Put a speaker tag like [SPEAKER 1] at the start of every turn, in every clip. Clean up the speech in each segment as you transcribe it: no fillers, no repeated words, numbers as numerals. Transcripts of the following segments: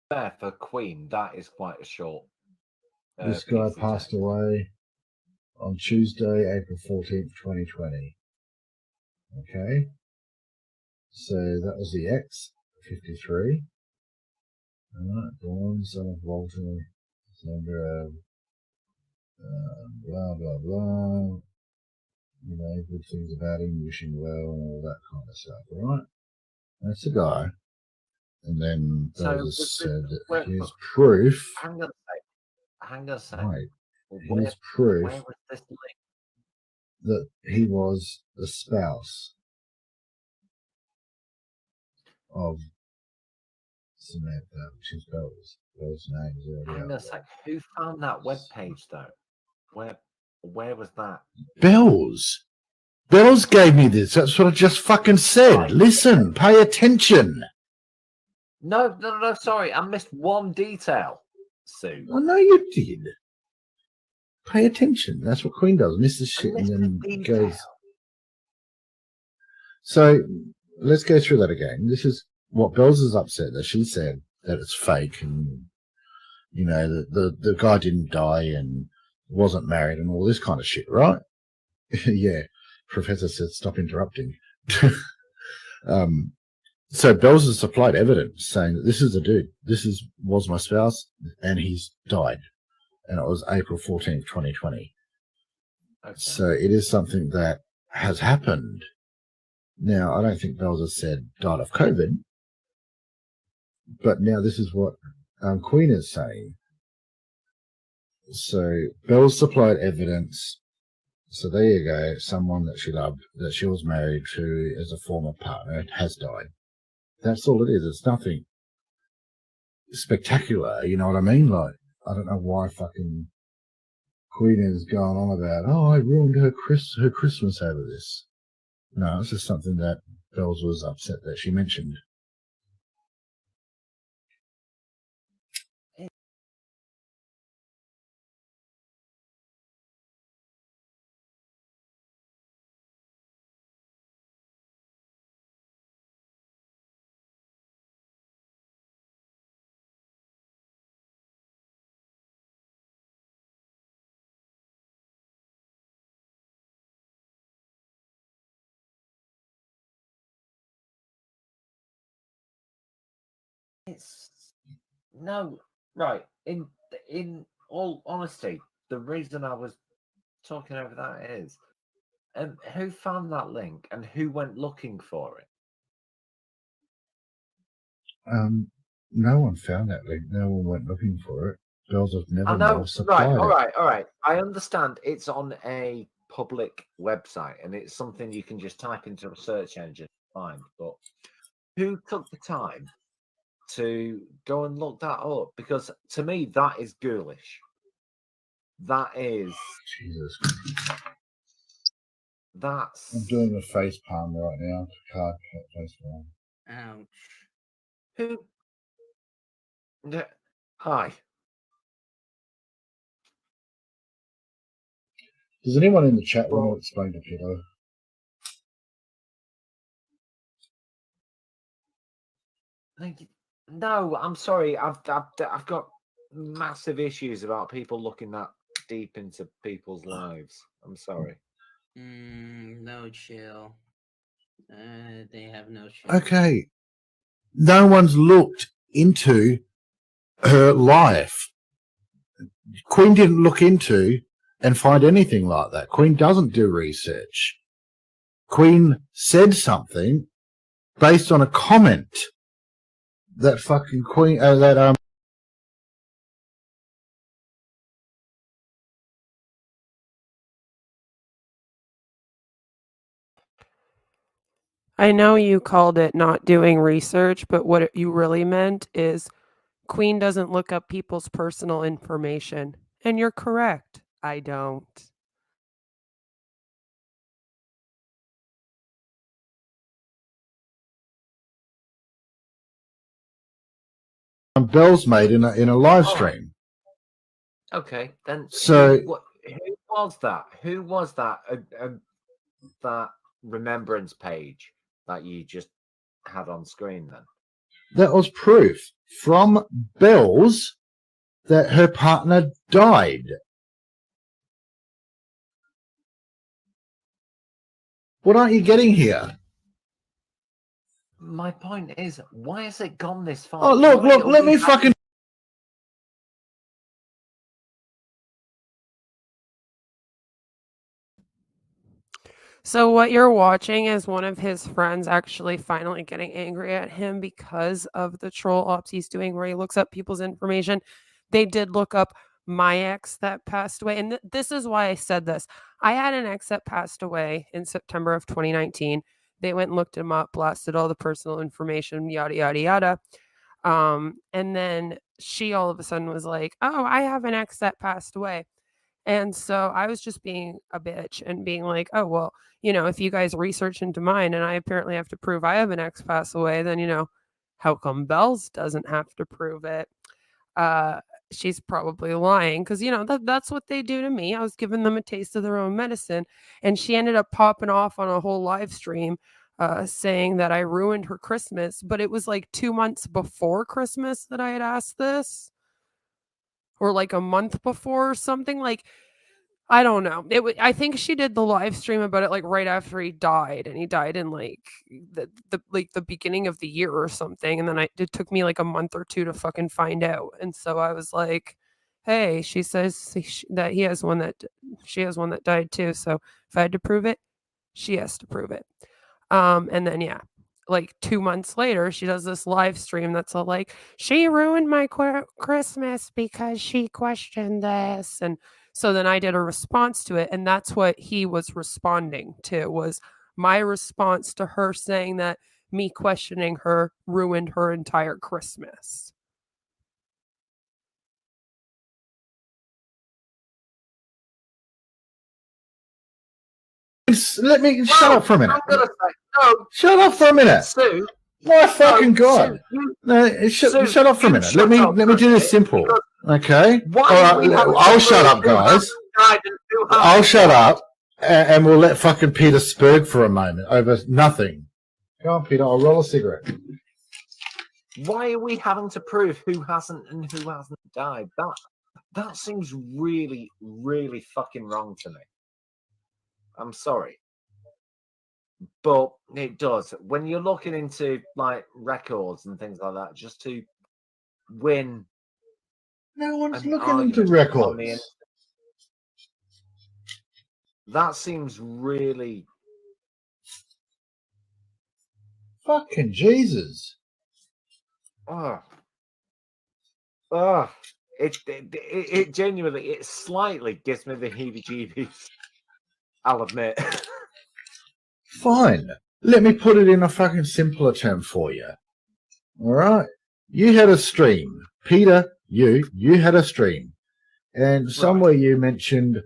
[SPEAKER 1] fair for Queen, that is quite a short
[SPEAKER 2] This guy
[SPEAKER 1] piece of
[SPEAKER 2] passed
[SPEAKER 1] text.
[SPEAKER 2] away on Tuesday, April 14th, 2020. Okay. So that was the X, 53. Alright, born son of Walter, Sandra, blah, blah, blah. You know, good things about him, wish him well, and all that kind of stuff, right? That's the guy. And then
[SPEAKER 1] So
[SPEAKER 2] Belzer
[SPEAKER 1] was this,
[SPEAKER 2] said that
[SPEAKER 1] where,
[SPEAKER 2] here's proof.
[SPEAKER 1] hang on a sec. Hang on a sec.
[SPEAKER 2] Right.
[SPEAKER 1] Where,
[SPEAKER 2] Here's proof
[SPEAKER 1] where was this link?
[SPEAKER 2] that he was the spouse of Samantha, which is Belle's name is already
[SPEAKER 1] Hang
[SPEAKER 2] out
[SPEAKER 1] on a sec.
[SPEAKER 2] there.
[SPEAKER 1] Who found that web page though? Where was that?
[SPEAKER 2] Bells. Bells gave me this. That's what I just fucking said.
[SPEAKER 1] Right.
[SPEAKER 2] Listen, pay attention.
[SPEAKER 1] No, sorry. I missed one detail, Sue.
[SPEAKER 2] I know you did. Pay attention. That's what Queen does. Misses
[SPEAKER 1] I
[SPEAKER 2] shit and
[SPEAKER 1] missed
[SPEAKER 2] then
[SPEAKER 1] the detail.
[SPEAKER 2] goes. So let's go through that again. This is what Bells is upset that she said that it's fake and, you know, the guy didn't die and wasn't married and all this kind of shit, right? Yeah. Professor said, stop interrupting. So Bells has supplied evidence saying that this is the dude. Was my spouse and he's died. And it was April 14th, 2020.
[SPEAKER 1] Okay.
[SPEAKER 2] So it is something that has happened. Now, I don't think Bells has said died of COVID, but now this is what Queen is saying. So Bells supplied evidence. So there you go. Someone that she loved, that she was married to as a former partner, has died. That's all it is. It's nothing spectacular. You know what I mean? Like, I don't know why fucking Queen is going on about, oh, I ruined her Christmas over this. No, it's just something that Bells was upset that she mentioned.
[SPEAKER 1] No, right. In all honesty, the reason I was talking over that is, who found that link and who went looking for it?
[SPEAKER 2] No one found that link. No one went looking for it. Bells of
[SPEAKER 1] I know,
[SPEAKER 2] Nevermore supplied
[SPEAKER 1] right,
[SPEAKER 2] it.
[SPEAKER 1] all right. I understand it's on a public website and it's something you can just type into a search engine and find, but who took the time to go and look that up? Because to me, that is ghoulish. That is.
[SPEAKER 2] Jesus.
[SPEAKER 1] That's.
[SPEAKER 2] I'm doing a face palm right now. Card face palm.
[SPEAKER 3] Ouch.
[SPEAKER 1] Who? Hi.
[SPEAKER 2] Does anyone in the chat want to explain to Peter?
[SPEAKER 1] No, I'm sorry. I've got massive issues about people looking that deep into people's lives. I'm sorry.
[SPEAKER 3] No chill. They have no chill.
[SPEAKER 2] Okay. No one's looked into her life. Queen didn't look into and find anything like that. Queen doesn't do research. Queen said something based on a comment that fucking Queen,
[SPEAKER 4] I know you called it not doing research, but what you really meant is Queen doesn't look up people's personal information. And you're correct. I don't.
[SPEAKER 2] Bells made in a live stream.
[SPEAKER 1] Okay, then.
[SPEAKER 2] So
[SPEAKER 1] who was that? Who was that? That remembrance page that you just had on screen then?
[SPEAKER 2] that was proof from Bells that her partner died. What aren't you getting here?
[SPEAKER 1] My point is, why has it gone this far?
[SPEAKER 2] Oh, look,
[SPEAKER 1] Why
[SPEAKER 2] look,
[SPEAKER 1] are
[SPEAKER 2] let
[SPEAKER 1] we
[SPEAKER 2] me
[SPEAKER 1] having-
[SPEAKER 2] fucking...
[SPEAKER 4] So what you're watching is one of his friends actually finally getting angry at him because of the troll ops he's doing where he looks up people's information. They did look up my ex that passed away. And this is why I said this. I had an ex that passed away in September of 2019. They went and looked him up, blasted all the personal information, yada, yada, yada. And then she all of a sudden was like, oh, I have an ex that passed away. And so I was just being a bitch and being like, oh, well, if you guys research into mine and I apparently have to prove I have an ex pass away, then, how come Bells doesn't have to prove it? She's probably lying because, that's what they do to me. I was giving them a taste of their own medicine. And she ended up popping off on a whole live stream saying that I ruined her Christmas. But it was like 2 months before Christmas that I had asked this. Or like a month before or something. Like, I don't know. I think she did the live stream about it like right after he died, and he died in like the beginning of the year or something. And then it took me like a month or two to fucking find out. And so I was like, "Hey," she says that she has one that died too. So if I had to prove it, she has to prove it. And then yeah, like 2 months later, she does this live stream that's all like, she ruined my Christmas because she questioned this. And so then I did a response to it, and that's what he was responding to, was my response to her saying that me questioning her ruined her entire Christmas.
[SPEAKER 2] Let me shut up for a minute.
[SPEAKER 1] I'm gonna say, no,
[SPEAKER 2] Shut up for a minute.
[SPEAKER 1] Sue.
[SPEAKER 2] My fucking God.
[SPEAKER 1] Sue,
[SPEAKER 2] No,
[SPEAKER 1] Sue,
[SPEAKER 2] shut up for a
[SPEAKER 1] you
[SPEAKER 2] minute.
[SPEAKER 1] shut
[SPEAKER 2] Let
[SPEAKER 1] up
[SPEAKER 2] me
[SPEAKER 1] for a
[SPEAKER 2] do this
[SPEAKER 1] minute,
[SPEAKER 2] simple.
[SPEAKER 1] because
[SPEAKER 2] Okay?
[SPEAKER 1] why
[SPEAKER 2] All
[SPEAKER 1] are we
[SPEAKER 2] right,
[SPEAKER 1] having
[SPEAKER 2] I'll
[SPEAKER 1] to
[SPEAKER 2] shut
[SPEAKER 1] prove
[SPEAKER 2] up,
[SPEAKER 1] who
[SPEAKER 2] guys.
[SPEAKER 1] hasn't died and who
[SPEAKER 2] I'll
[SPEAKER 1] hasn't
[SPEAKER 2] shut
[SPEAKER 1] died?
[SPEAKER 2] up, and we'll let fucking Peter spurg for a moment over nothing. Go on, Peter. I'll roll a cigarette.
[SPEAKER 1] Why are we having to prove who hasn't and who hasn't died? That seems really, really fucking wrong to me. I'm sorry. But it does. When you're looking into like records and things like that, just to win
[SPEAKER 2] No one's
[SPEAKER 1] an
[SPEAKER 2] looking into
[SPEAKER 1] argument on the
[SPEAKER 2] records.
[SPEAKER 1] internet, that seems really
[SPEAKER 2] Fucking Jesus.
[SPEAKER 1] oh it genuinely, it slightly gives me the heebie-jeebies. I'll admit.
[SPEAKER 2] Fine. Let me put it in a fucking simpler term for you. All right. You had a stream. Peter, you had a stream. And somewhere you mentioned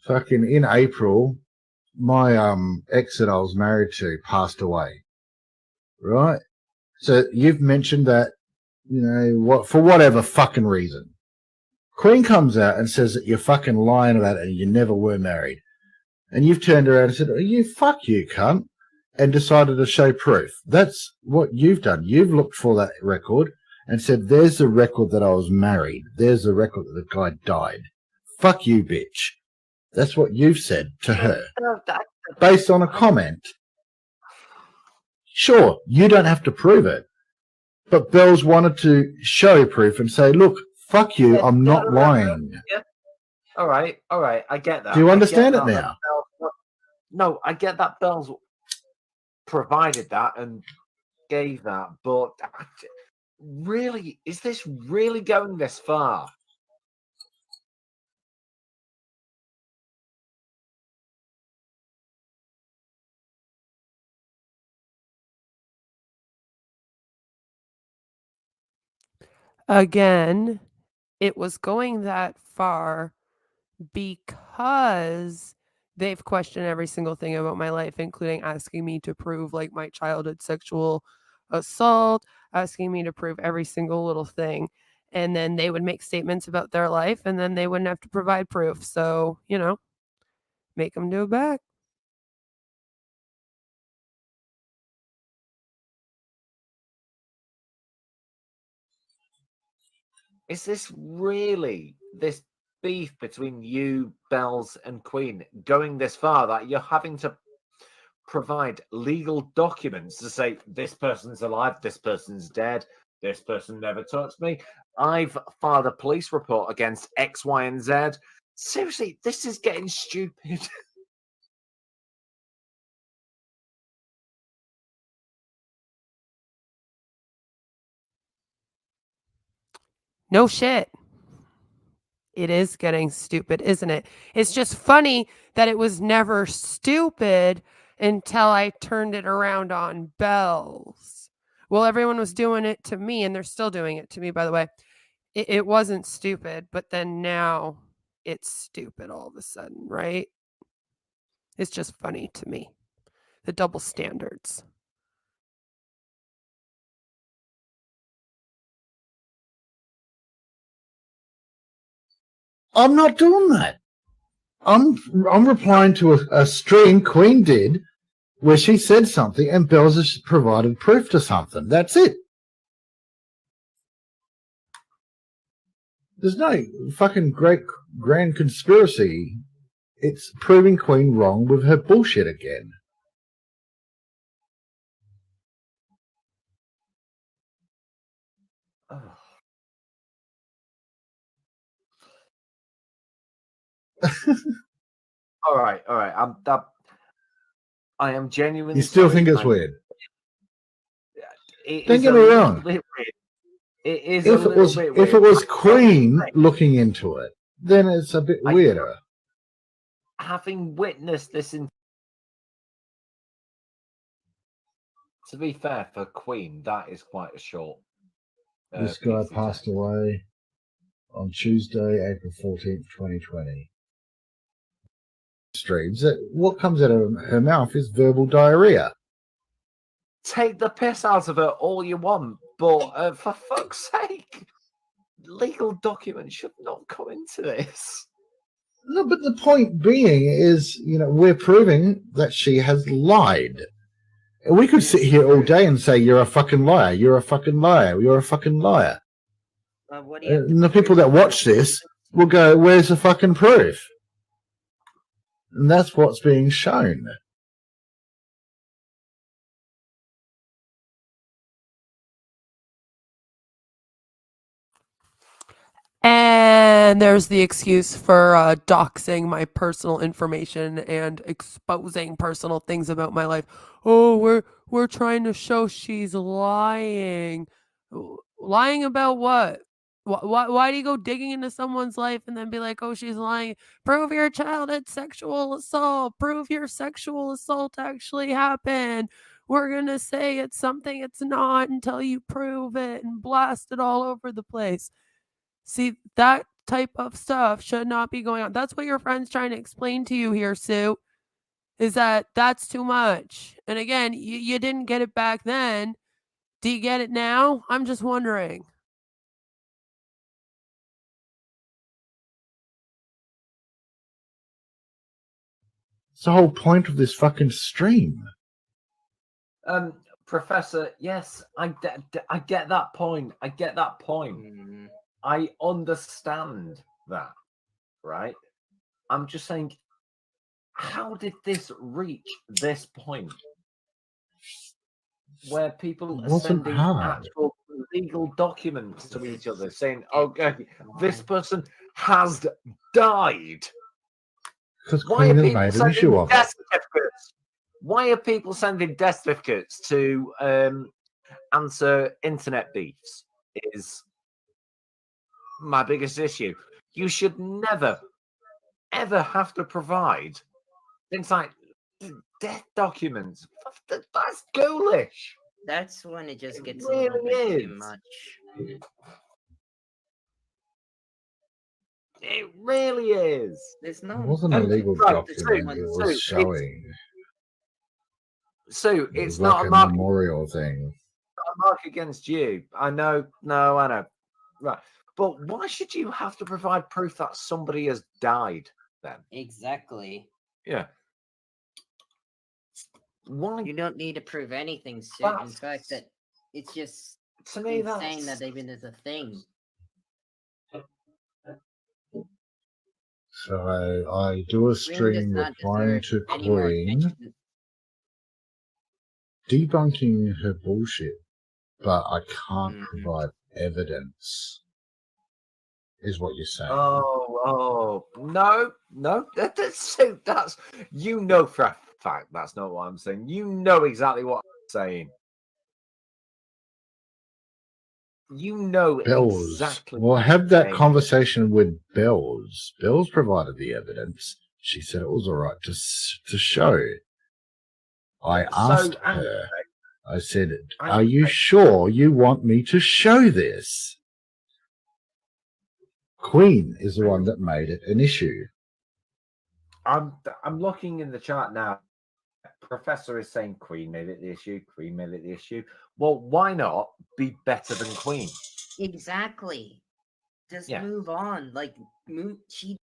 [SPEAKER 2] fucking in April, my ex that I was married to passed away. Right? So you've mentioned that, what for whatever fucking reason. Queen comes out and says that you're fucking lying about it and you never were married. And you've turned around and said, oh, fuck you, cunt, and decided to show proof. That's what you've done. You've looked for that record and said, there's the record that I was married. There's the record that the guy died. Fuck you, bitch. That's what you've said to her. Based on a comment. Sure, you don't have to prove it. But Bells wanted to show proof and say, look, fuck you, I'm not lying.
[SPEAKER 1] Yeah. All right, I get that.
[SPEAKER 2] Do you understand it
[SPEAKER 1] that
[SPEAKER 2] now?
[SPEAKER 1] No, I get that Bells provided that and gave that, but really, is this really going this far?
[SPEAKER 4] Again, it was going that far because they've questioned every single thing about my life, including asking me to prove like my childhood sexual assault, asking me to prove every single little thing. And then they would make statements about their life and then they wouldn't have to provide proof. So, make them do it back.
[SPEAKER 1] Is this really this beef between you, Bells, and Queen going this far that you're having to provide legal documents to say this person's alive, this person's dead, this person never touched me? I've filed a police report against X, Y, and Z. Seriously, this is getting stupid.
[SPEAKER 4] No shit. It is getting stupid, isn't it? It's just funny that it was never stupid until I turned it around on Bells. Well, everyone was doing it to me, and they're still doing it to me, by the way. It wasn't stupid, but then now it's stupid all of a sudden, right? It's just funny to me. The double standards.
[SPEAKER 2] I'm not doing that. I'm replying to a stream Queen did where she said something and Bells has provided proof to something. That's it. There's no fucking great grand conspiracy. It's proving Queen wrong with her bullshit again.
[SPEAKER 1] Oh. All right. I am genuinely.
[SPEAKER 2] You still
[SPEAKER 1] sorry.
[SPEAKER 2] think it's weird?
[SPEAKER 1] It
[SPEAKER 2] Don't
[SPEAKER 1] is
[SPEAKER 2] get
[SPEAKER 1] a
[SPEAKER 2] me
[SPEAKER 1] little
[SPEAKER 2] wrong.
[SPEAKER 1] bit weird. It is
[SPEAKER 2] If
[SPEAKER 1] a little bit weird.
[SPEAKER 2] if it was Queen looking into it, then it's a bit weirder.
[SPEAKER 1] Having witnessed this to be fair, for Queen, that is quite a short.
[SPEAKER 2] This guy passed away on Tuesday, April 14th, 2020. Streams. What comes out of her mouth is verbal diarrhea.
[SPEAKER 1] Take the piss out of her all you want, but for fuck's sake, legal documents should not come into this.
[SPEAKER 2] No, but the point being is, we're proving that she has lied. We could sit here all day and say, you're a fucking liar, you're a fucking liar, you're a fucking liar.
[SPEAKER 3] What do you have to
[SPEAKER 2] And the
[SPEAKER 3] prove?
[SPEAKER 2] people that watch this will go, where's the fucking proof? And that's what's being shown.
[SPEAKER 4] And there's the excuse for doxing my personal information and exposing personal things about my life. Oh, we're trying to show she's lying. Lying about what? Why do you go digging into someone's life and then be like, oh, she's lying? Prove your child had sexual assault. Prove your sexual assault actually happened. We're going to say it's something it's not until you prove it and blast it all over the place. See, that type of stuff should not be going on. That's what your friend's trying to explain to you here, Sue, is that that's too much. And again, you didn't get it back then. Do you get it now? I'm just wondering.
[SPEAKER 2] It's the whole point of this fucking stream.
[SPEAKER 1] Professor, yes, I get that point. I get that point.
[SPEAKER 3] Mm.
[SPEAKER 1] I understand that, right? I'm just saying, how did this reach this point where people are sending actual legal documents to each other saying, okay, this person has died?
[SPEAKER 2] Because
[SPEAKER 1] Why are
[SPEAKER 2] Queen has
[SPEAKER 1] people
[SPEAKER 2] made an
[SPEAKER 1] sending
[SPEAKER 2] issue of it.
[SPEAKER 1] death certificates? Why are people sending death certificates to answer internet beefs? Is my biggest issue. You should never, ever have to provide things like death documents. That's ghoulish.
[SPEAKER 3] That's when it just gets
[SPEAKER 1] really
[SPEAKER 3] a little bit too
[SPEAKER 1] is.
[SPEAKER 3] much.
[SPEAKER 1] It really is.
[SPEAKER 3] There's no.
[SPEAKER 2] It wasn't a legal
[SPEAKER 1] right,
[SPEAKER 2] document. It was showing.
[SPEAKER 1] So
[SPEAKER 2] It
[SPEAKER 1] it's
[SPEAKER 2] was
[SPEAKER 1] not
[SPEAKER 2] like
[SPEAKER 1] a mark,
[SPEAKER 2] memorial thing.
[SPEAKER 1] not a mark against you. I know. No, I know. Right. But why should you have to provide proof that somebody has died then?
[SPEAKER 3] Exactly.
[SPEAKER 1] Yeah. Why?
[SPEAKER 3] You don't need to prove anything, Sue. In fact, that it's just
[SPEAKER 1] To me,
[SPEAKER 3] insane that even is a thing.
[SPEAKER 2] So I do a
[SPEAKER 3] Queen does
[SPEAKER 2] stream
[SPEAKER 3] not
[SPEAKER 2] replying
[SPEAKER 3] deserve
[SPEAKER 2] to
[SPEAKER 3] any more
[SPEAKER 2] Queen,
[SPEAKER 3] attention.
[SPEAKER 2] debunking her bullshit, but I can't
[SPEAKER 3] Mhm.
[SPEAKER 2] provide evidence, is what you're saying.
[SPEAKER 1] No, that's you know for a fact that's not what I'm saying. You know exactly what I'm saying. You know
[SPEAKER 2] Bells.
[SPEAKER 1] exactly.
[SPEAKER 2] Well,
[SPEAKER 1] what
[SPEAKER 2] have
[SPEAKER 1] I'm
[SPEAKER 2] that
[SPEAKER 1] saying.
[SPEAKER 2] conversation with Bells. Bells provided the evidence. She said it was all right to show. I asked
[SPEAKER 1] So,
[SPEAKER 2] her, I said,
[SPEAKER 1] I'm
[SPEAKER 2] are you sure you want me to show this? Queen is the one that made it an issue.
[SPEAKER 1] I'm looking in the chat now. Professor is saying Queen made it the issue. Queen made it the issue. Well, why not be better than Queen?
[SPEAKER 3] Exactly. Just
[SPEAKER 1] Yeah.
[SPEAKER 3] move on. Like, she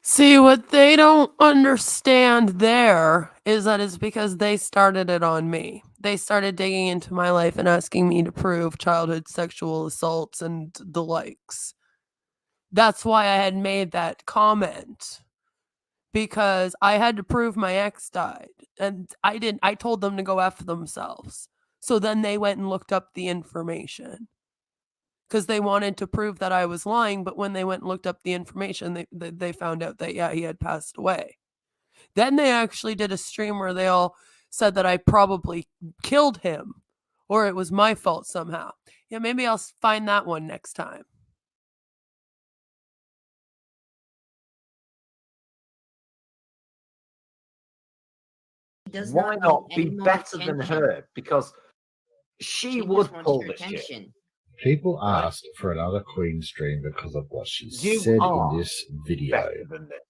[SPEAKER 4] See, what they don't understand there is that it's because they started it on me. They started digging into my life and asking me to prove childhood sexual assaults and the likes. That's why I had made that comment. Because I had to prove my ex died. And I told them to go F themselves. So then they went and looked up the information. Because they wanted to prove that I was lying, but when they went and looked up the information, they found out that, yeah, he had passed away. Then they actually did a stream where they all said that I probably killed him or it was my fault somehow. Yeah, maybe I'll find that one next time.
[SPEAKER 3] does
[SPEAKER 1] Why
[SPEAKER 3] not
[SPEAKER 1] not
[SPEAKER 3] need
[SPEAKER 1] be
[SPEAKER 3] any more
[SPEAKER 1] better than
[SPEAKER 3] attention.
[SPEAKER 1] her? Because she
[SPEAKER 3] She
[SPEAKER 1] would
[SPEAKER 3] just wants
[SPEAKER 1] pull
[SPEAKER 3] your
[SPEAKER 1] the shit.
[SPEAKER 3] attention.
[SPEAKER 2] People
[SPEAKER 1] Right.
[SPEAKER 2] asked for another Queen stream because of what she
[SPEAKER 1] You
[SPEAKER 2] said in
[SPEAKER 1] are
[SPEAKER 2] this video.
[SPEAKER 1] Better than this.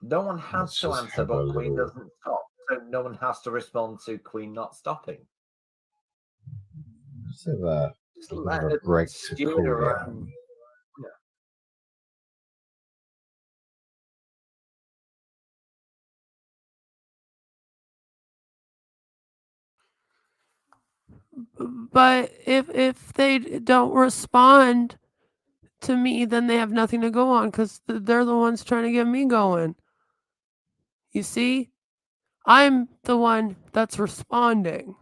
[SPEAKER 1] No one has
[SPEAKER 2] Let's
[SPEAKER 1] to
[SPEAKER 2] just
[SPEAKER 1] answer,
[SPEAKER 2] have a
[SPEAKER 1] but Queen
[SPEAKER 2] little-
[SPEAKER 1] doesn't stop. So no one has to respond to Queen not stopping.
[SPEAKER 2] Let's have a
[SPEAKER 1] Just
[SPEAKER 2] bit
[SPEAKER 1] let
[SPEAKER 2] of a
[SPEAKER 1] her
[SPEAKER 2] break to
[SPEAKER 1] stew
[SPEAKER 2] cool
[SPEAKER 1] around.
[SPEAKER 2] down.
[SPEAKER 4] But if they don't respond to me, then they have nothing to go on because they're the ones trying to get me going. You see? I'm the one that's responding.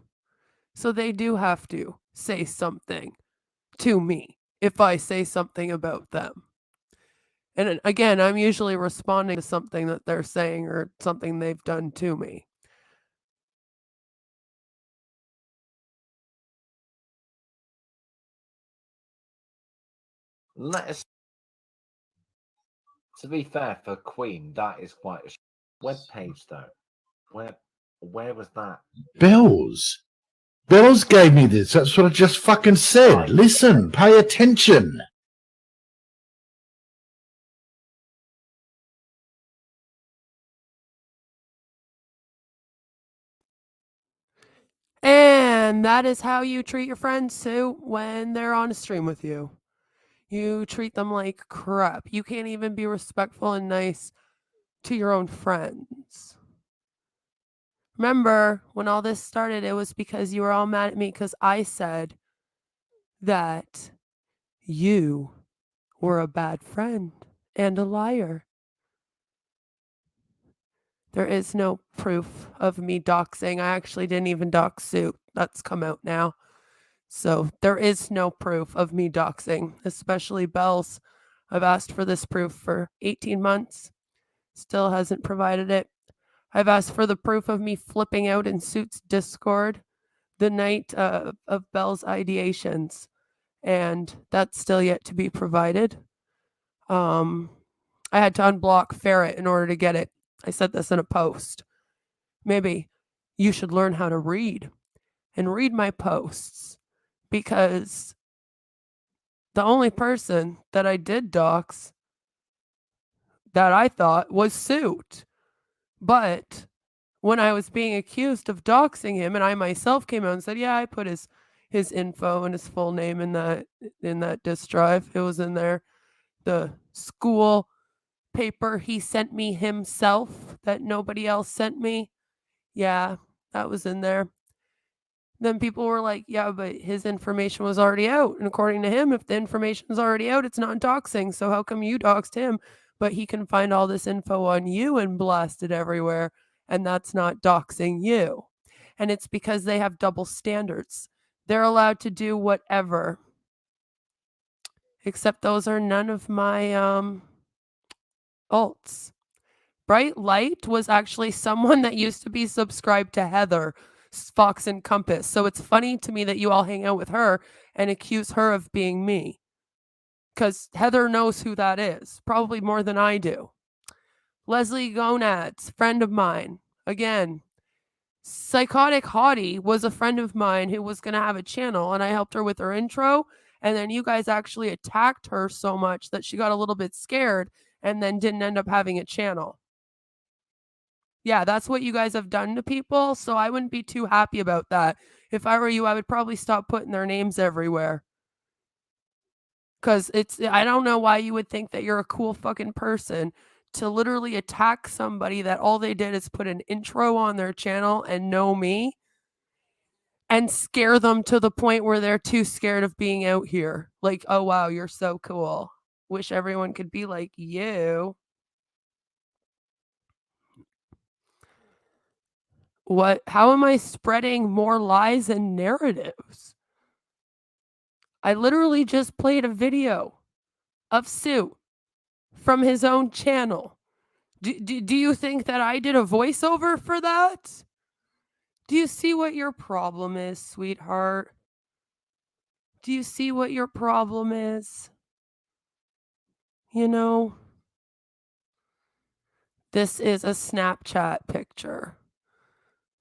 [SPEAKER 4] So they do have to say something to me if I say something about them. And again, I'm usually responding to something that they're saying or something they've done to me.
[SPEAKER 1] Let us. To be fair, for Queen, that is quite a web page, though. Where was that?
[SPEAKER 2] Bells. Bells gave me this. That's what I just fucking said.
[SPEAKER 1] Right.
[SPEAKER 2] Listen, pay attention.
[SPEAKER 4] And that is how you treat your friends too when they're on a stream with you. You treat them like crap. You can't even be respectful and nice to your own friends. Remember, when all this started, it was because you were all mad at me because I said that you were a bad friend and a liar. There is no proof of me doxing. I actually didn't even dox Suit. That's come out now. So there is no proof of me doxing, especially Bells. I've asked for this proof for 18 months. Still hasn't provided it. I've asked for the proof of me flipping out in Suit's Discord the night of Bell's ideations, and that's still yet to be provided. I had to unblock Ferret in order to get it. I said this in a post. Maybe you should learn how to read and read my posts, because the only person that I did dox that I thought was Suit. But when I was being accused of doxing him, and I myself came out and said, yeah, I put his his info and his full name in that disk drive. It was in there. The school paper he sent me himself that nobody else sent me. Yeah, that was in there. Then people were like, yeah, but his information was already out. And according to him, if the information is already out, it's not doxing. So how come you doxed him, but he can find all this info on you and blast it everywhere? And that's not doxing you. And it's because they have double standards. They're allowed to do whatever. Except those are none of my alts. Bright Light was actually someone that used to be subscribed to Heather, Fox and Compass. So it's funny to me that you all hang out with her and accuse her of being me. Because Heather knows who that is, probably more than I do. Leslie Gonads, friend of mine. Again, Psychotic Hottie was a friend of mine who was going to have a channel, and I helped her with her intro. And then you guys actually attacked her so much that she got a little bit scared and then didn't end up having a channel. Yeah, that's what you guys have done to people. So I wouldn't be too happy about that. If I were you, I would probably stop putting their names everywhere. Because I don't know why you would think that you're a cool fucking person to literally attack somebody that all they did is put an intro on their channel and know me and scare them to the point where they're too scared of being out here. Like, oh, wow, you're so cool. Wish everyone could be like you. How am I spreading more lies and narratives? I literally just played a video of Sue from his own channel. Do you think that I did a voiceover for that? Do you see what your problem is, sweetheart? Do you see what your problem is? You know, this is a Snapchat picture.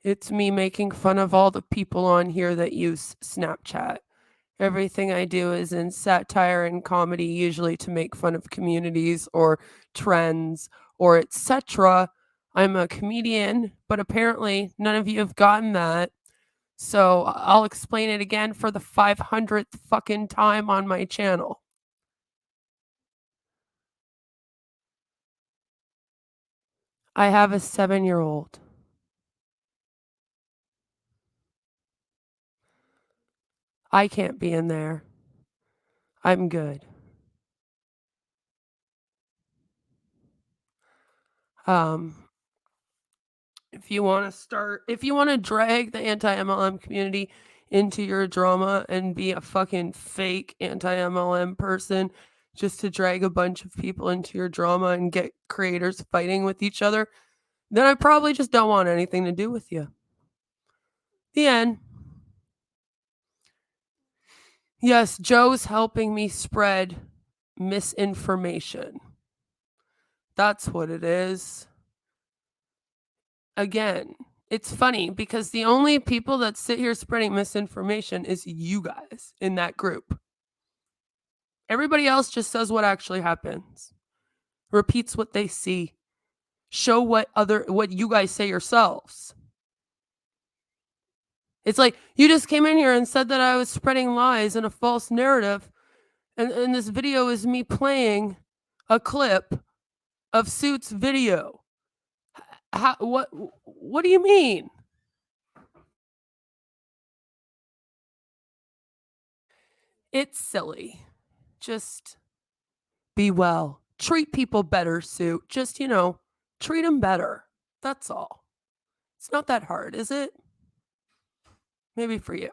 [SPEAKER 4] It's me making fun of all the people on here that use Snapchat. Everything I do is in satire and comedy, usually to make fun of communities or trends or etc. I'm a comedian, but apparently none of you have gotten that. So I'll explain it again for the 500th fucking time on my channel. I have a 7-year-old. I can't be in there. I'm good. If you want to drag the anti-MLM community into your drama and be a fucking fake anti-MLM person just to drag a bunch of people into your drama and get creators fighting with each other, then I probably just don't want anything to do with you. The end. Yes, Joe's helping me spread misinformation. That's what it is. Again, it's funny because the only people that sit here spreading misinformation is you guys in that group. Everybody else just says what actually happens, repeats what they see, show what you guys say yourselves. It's like you just came in here and said that I was spreading lies and a false narrative, and this video is me playing a clip of Suit's video. What do you mean? It's silly. Just be well. Treat people better, Suit. Just, treat them better. That's all. It's not that hard, is it? Maybe for you.